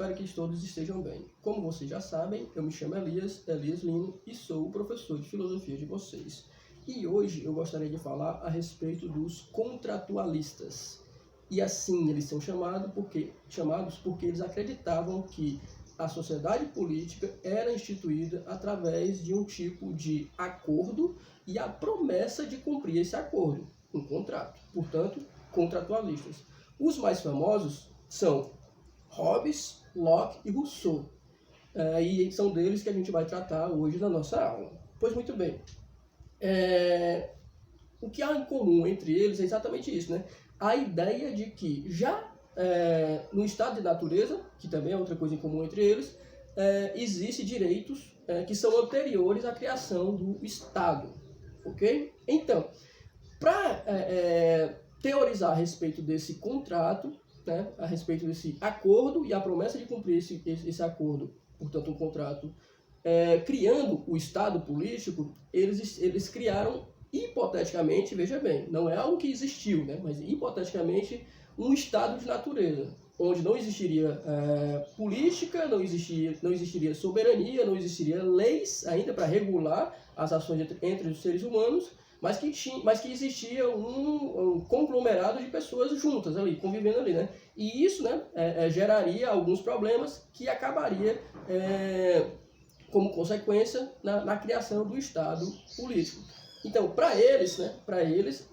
espero que todos estejam bem. Como vocês já sabem, eu me chamo Elias Lino e sou o professor de filosofia de vocês. E hoje eu gostaria de falar a respeito dos contratualistas. E assim eles são chamados porque eles acreditavam que a sociedade política era instituída através de um tipo de acordo e a promessa de cumprir esse acordo, um contrato. Portanto, contratualistas. Os mais famosos são Hobbes, Locke e Rousseau. E são deles que a gente vai tratar hoje na nossa aula. Pois muito bem. O que há em comum entre eles é exatamente isso, né? A ideia de que já no estado de natureza, que também é outra coisa em comum entre eles, existem direitos que são anteriores à criação do Estado. Ok? Então, para teorizar a respeito desse contrato, né, a respeito desse acordo e a promessa de cumprir esse acordo, portanto um contrato, criando o Estado político, eles criaram hipoteticamente, veja bem, não é algo que existiu, né, mas hipoteticamente um estado de natureza, onde não existiria política, não existiria soberania, não existiria leis ainda para regular as ações entre os seres humanos, mas que existia um conglomerado de pessoas juntas ali, convivendo ali, né? E isso, né, geraria alguns problemas que acabaria como consequência na criação do Estado político. Então, para eles,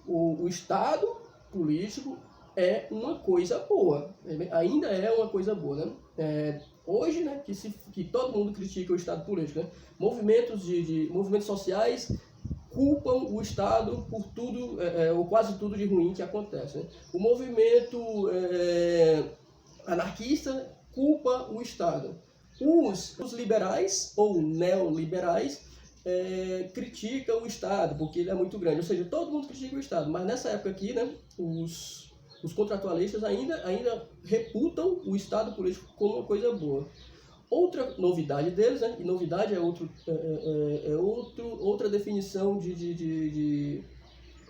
o Estado político é uma coisa boa, ainda é uma coisa boa, né? Hoje, né, que todo mundo critica o Estado político, né? Movimentos sociais culpam o Estado por tudo, ou quase tudo de ruim que acontece, né? O movimento anarquista culpa o Estado. Os liberais ou neoliberais criticam o Estado porque ele é muito grande, ou seja, todo mundo critica o Estado, mas nessa época aqui, né, os contratualistas ainda reputam o Estado político como uma coisa boa. Outra novidade deles, né, e novidade é outra definição de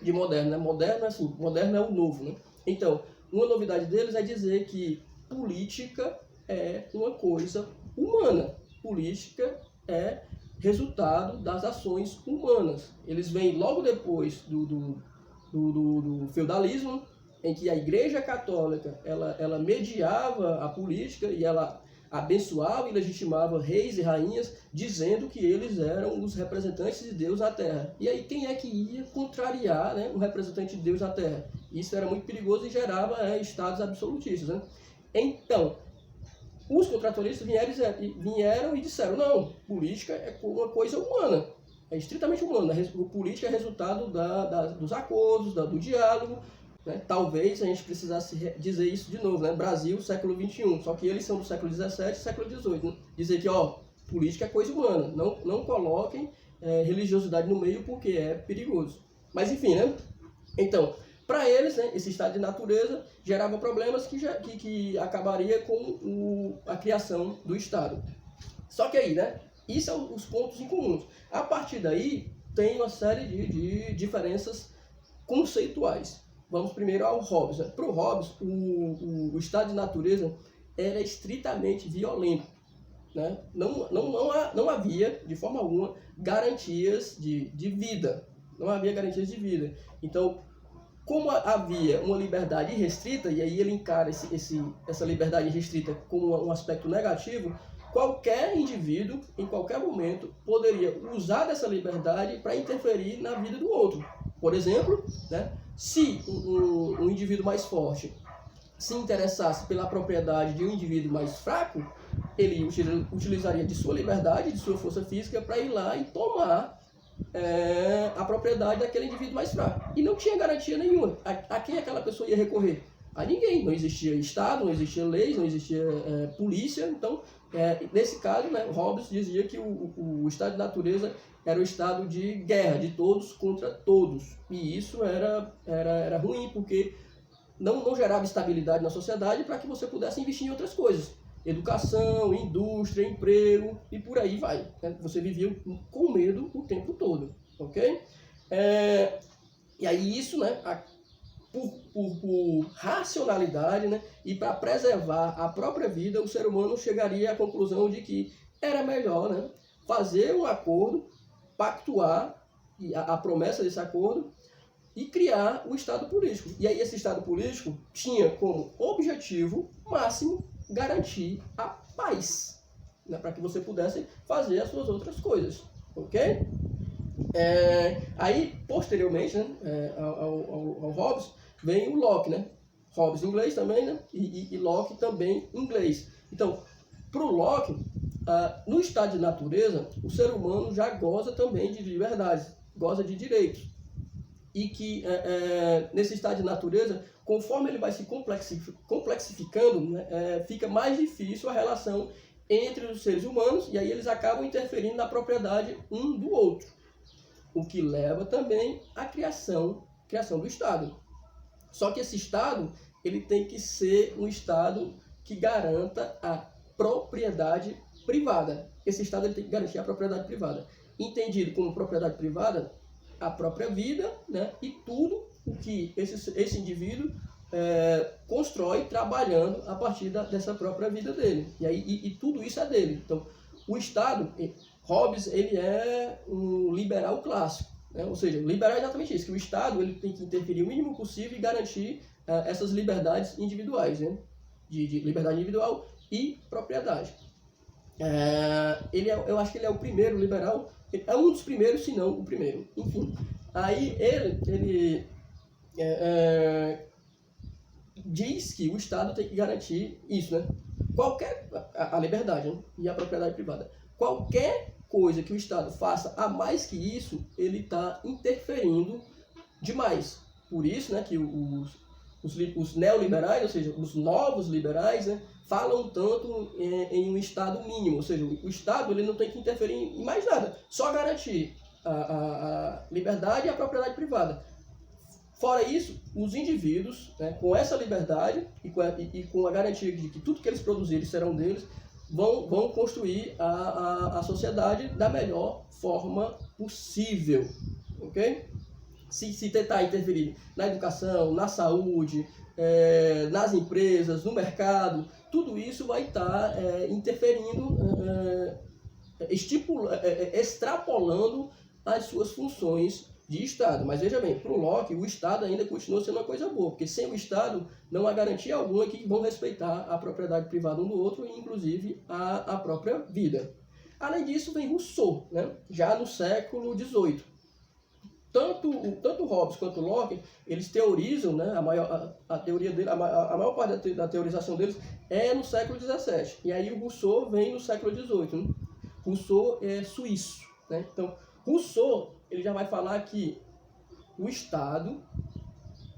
moderno, né? Moderno é o novo, né? Então, uma novidade deles é dizer que política é uma coisa humana. Política é resultado das ações humanas. Eles vêm logo depois do feudalismo, em que a Igreja Católica ela mediava a política e ela abençoava e legitimava reis e rainhas, dizendo que eles eram os representantes de Deus na Terra. E aí quem é que ia contrariar, né, um representante de Deus na Terra? Isso era muito perigoso e gerava estados absolutistas, né? Então, os contratualistas vieram e disseram, não, política é uma coisa humana, é estritamente humana. Política é resultado dos acordos, do diálogo, né? Talvez a gente precisasse dizer isso de novo, né? Brasil, século XXI, só que eles são do século XVII e século XVIII, né? Dizer que, política é coisa humana, não coloquem religiosidade no meio porque é perigoso. Mas enfim, né? Então, para eles, né, esse estado de natureza gerava problemas que acabaria com a criação do Estado. Só que aí, né, isso são os pontos em comuns. A partir daí, tem uma série de diferenças conceituais. Vamos primeiro ao Hobbes. Né? Para o Hobbes, o estado de natureza era estritamente violento. Né? Não havia, de forma alguma, garantias de vida. Não havia garantias de vida. Então, como havia uma liberdade restrita, e aí ele encara essa liberdade restrita como um aspecto negativo, qualquer indivíduo, em qualquer momento, poderia usar dessa liberdade para interferir na vida do outro. Por exemplo, né, se um indivíduo mais forte se interessasse pela propriedade de um indivíduo mais fraco, ele utilizaria de sua liberdade, de sua força física, para ir lá e tomar a propriedade daquele indivíduo mais fraco. E não tinha garantia nenhuma. A quem aquela pessoa ia recorrer? A ninguém. Não existia Estado, não existia leis, não existia polícia. Então, nesse caso, né, Hobbes dizia que o estado de natureza era o estado de guerra, de todos contra todos. E isso era ruim, porque não gerava estabilidade na sociedade para que você pudesse investir em outras coisas. Educação, indústria, emprego e por aí vai. Né? Você vivia com medo o tempo todo, ok? E aí isso, né, por racionalidade, né, e para preservar a própria vida, o ser humano chegaria à conclusão de que era melhor, né, fazer um acordo, pactuar a promessa desse acordo e criar o Estado político. E aí esse Estado político tinha como objetivo máximo garantir a paz, né, para que você pudesse fazer as suas outras coisas, ok? Aí, posteriormente, né, ao Hobbes, vem o Locke, né? Hobbes em inglês também, né? E Locke também em inglês. Então, para o Locke, no estado de natureza, o ser humano já goza também de liberdades, goza de direitos. E que nesse estado de natureza, conforme ele vai se complexificando, né, fica mais difícil a relação entre os seres humanos, e aí eles acabam interferindo na propriedade um do outro. O que leva também à criação do Estado. Só que esse Estado, ele tem que ser um Estado que garanta a propriedade privada. Esse Estado ele tem que garantir a propriedade privada. Entendido como propriedade privada, a própria vida, né, e tudo o que esse indivíduo constrói trabalhando a partir dessa própria vida dele. E tudo isso é dele. Então, o Estado, Hobbes, ele é um liberal clássico, né? Ou seja, o liberal é exatamente isso, que o Estado ele tem que interferir o mínimo possível e garantir essas liberdades individuais, né? de liberdade individual e propriedade. Eu acho que ele é o primeiro liberal, é um dos primeiros, se não o primeiro. Enfim, aí ele diz que o Estado tem que garantir isso, né? A liberdade, né, e a propriedade privada. Qualquer coisa que o Estado faça a mais que isso, ele está interferindo demais. Por isso, né, que os neoliberais, ou seja, os novos liberais, né, falam tanto em um Estado mínimo, ou seja, o Estado ele não tem que interferir em mais nada, só garantir a liberdade e a propriedade privada. Fora isso, os indivíduos, né, com essa liberdade e com a garantia de que tudo que eles produzirem serão deles, vão construir a sociedade da melhor forma possível, ok? Se tentar interferir na educação, na saúde, nas empresas, no mercado, tudo isso vai estar interferindo, extrapolando as suas funções de Estado. Mas veja bem, para o Locke, o Estado ainda continua sendo uma coisa boa, porque sem o Estado não há garantia alguma que vão respeitar a propriedade privada um do outro, e inclusive a própria vida. Além disso, vem Rousseau, né? Já no século XVIII. Tanto Hobbes quanto Locke, eles teorizam, né, a maior parte da teorização deles é no século XVII. E aí o Rousseau vem no século XVIII. Né? Rousseau é suíço. Né? Então, Rousseau ele já vai falar que o Estado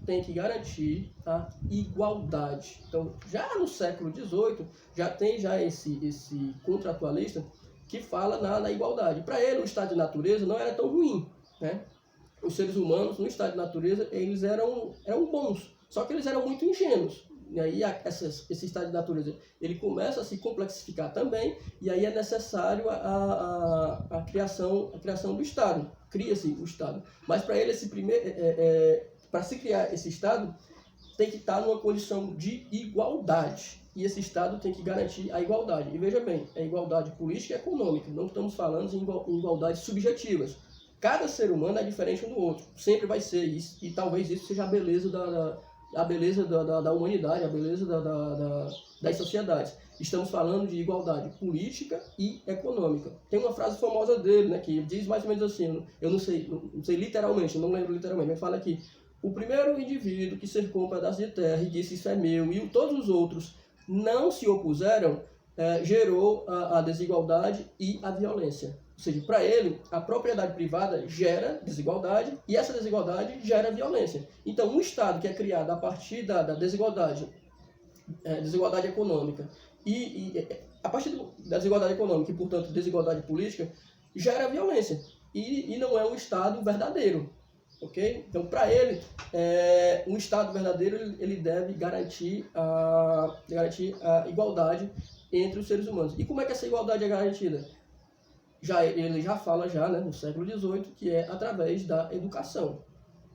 tem que garantir a igualdade. Então, já no século XVIII, já tem esse contratualista que fala na igualdade. Para ele, o estado de natureza não era tão ruim, né? Os seres humanos, no estado de natureza, eles eram bons, só que eles eram muito ingênuos. E aí esse estado de natureza ele começa a se complexificar também, e aí é necessário a criação do Estado. Cria-se o Estado. Mas para ele, para se criar esse Estado, tem que estar numa condição de igualdade. E esse Estado tem que garantir a igualdade. E veja bem, é igualdade política e econômica. Não estamos falando em igualdades subjetivas. Cada ser humano é diferente um do outro. Sempre vai ser isso. E talvez isso seja a beleza da humanidade, a beleza das sociedades. Estamos falando de igualdade política e econômica. Tem uma frase famosa dele, né, que diz mais ou menos assim, eu não sei literalmente, não lembro literalmente, mas fala aqui: o primeiro indivíduo que cercou um pedaço de terra e disse isso é meu, e todos os outros não se opuseram, gerou a desigualdade e a violência. Ou seja, para ele, a propriedade privada gera desigualdade e essa desigualdade gera violência. Então, um Estado que é criado a partir da desigualdade econômica e a partir da desigualdade econômica e, portanto, desigualdade política, gera violência e não é um Estado verdadeiro. Okay? Então, para ele, um Estado verdadeiro ele deve garantir a igualdade entre os seres humanos. E como é que essa igualdade é garantida? Ele já fala, né, no século XVIII, que é através da educação.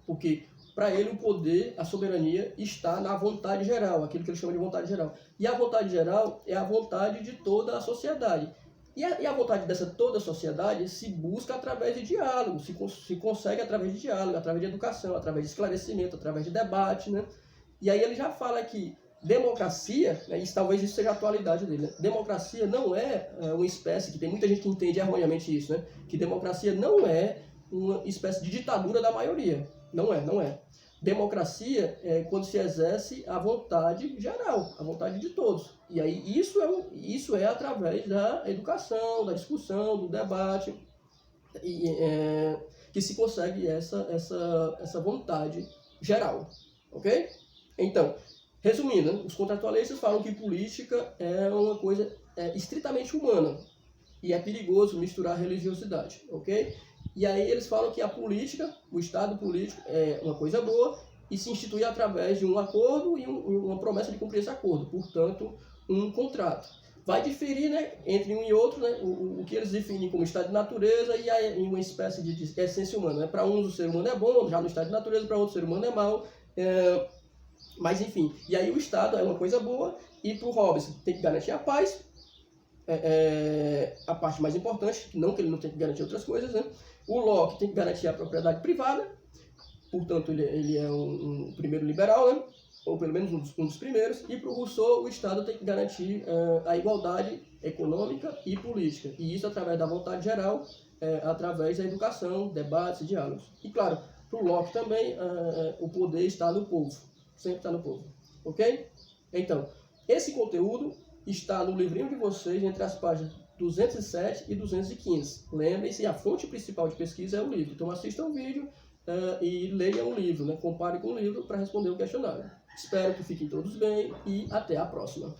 Porque para ele o poder, a soberania, está na vontade geral, aquilo que ele chama de vontade geral. E a vontade geral é a vontade de toda a sociedade. E a vontade dessa toda a sociedade se busca através de diálogo, se consegue através de diálogo, através de educação, através de esclarecimento, através de debate, né? E aí ele já fala que democracia, né, talvez isso seja a atualidade dele, né? Democracia não é uma espécie, que tem muita gente que entende erroneamente isso, né? Que democracia não é uma espécie de ditadura da maioria. Não é. Democracia é quando se exerce a vontade geral, a vontade de todos. E aí isso é através da educação, da discussão, do debate, que se consegue essa vontade geral. Ok? Então, resumindo, os contratualistas falam que política é uma coisa estritamente humana e é perigoso misturar religiosidade. Ok? E aí eles falam que a política, o Estado político, é uma coisa boa e se institui através de um acordo e uma promessa de cumprir esse acordo, portanto, um contrato. Vai diferir, né, entre um e outro, né, o que eles definem como estado de natureza e uma espécie de essência humana. Né? Para uns o ser humano é bom, já no estado de natureza, para outros o ser humano é mau. Mas enfim, e aí o Estado é uma coisa boa e para o Hobbes tem que garantir a paz, a parte mais importante, não que ele não tem que garantir outras coisas, né? O Locke tem que garantir a propriedade privada, portanto ele é um primeiro liberal, né? Ou pelo menos um dos primeiros, e para o Rousseau o Estado tem que garantir a igualdade econômica e política, e isso através da vontade geral, através da educação, debates e diálogos. E claro, para o Locke também o poder está no povo, sempre está no povo, ok? Então, esse conteúdo está no livrinho de vocês, entre as páginas 207 e 215. Lembrem-se, a fonte principal de pesquisa é o livro. Então assistam o vídeo e leiam o livro, né? Compare com o livro para responder o questionário. Espero que fiquem todos bem e até a próxima.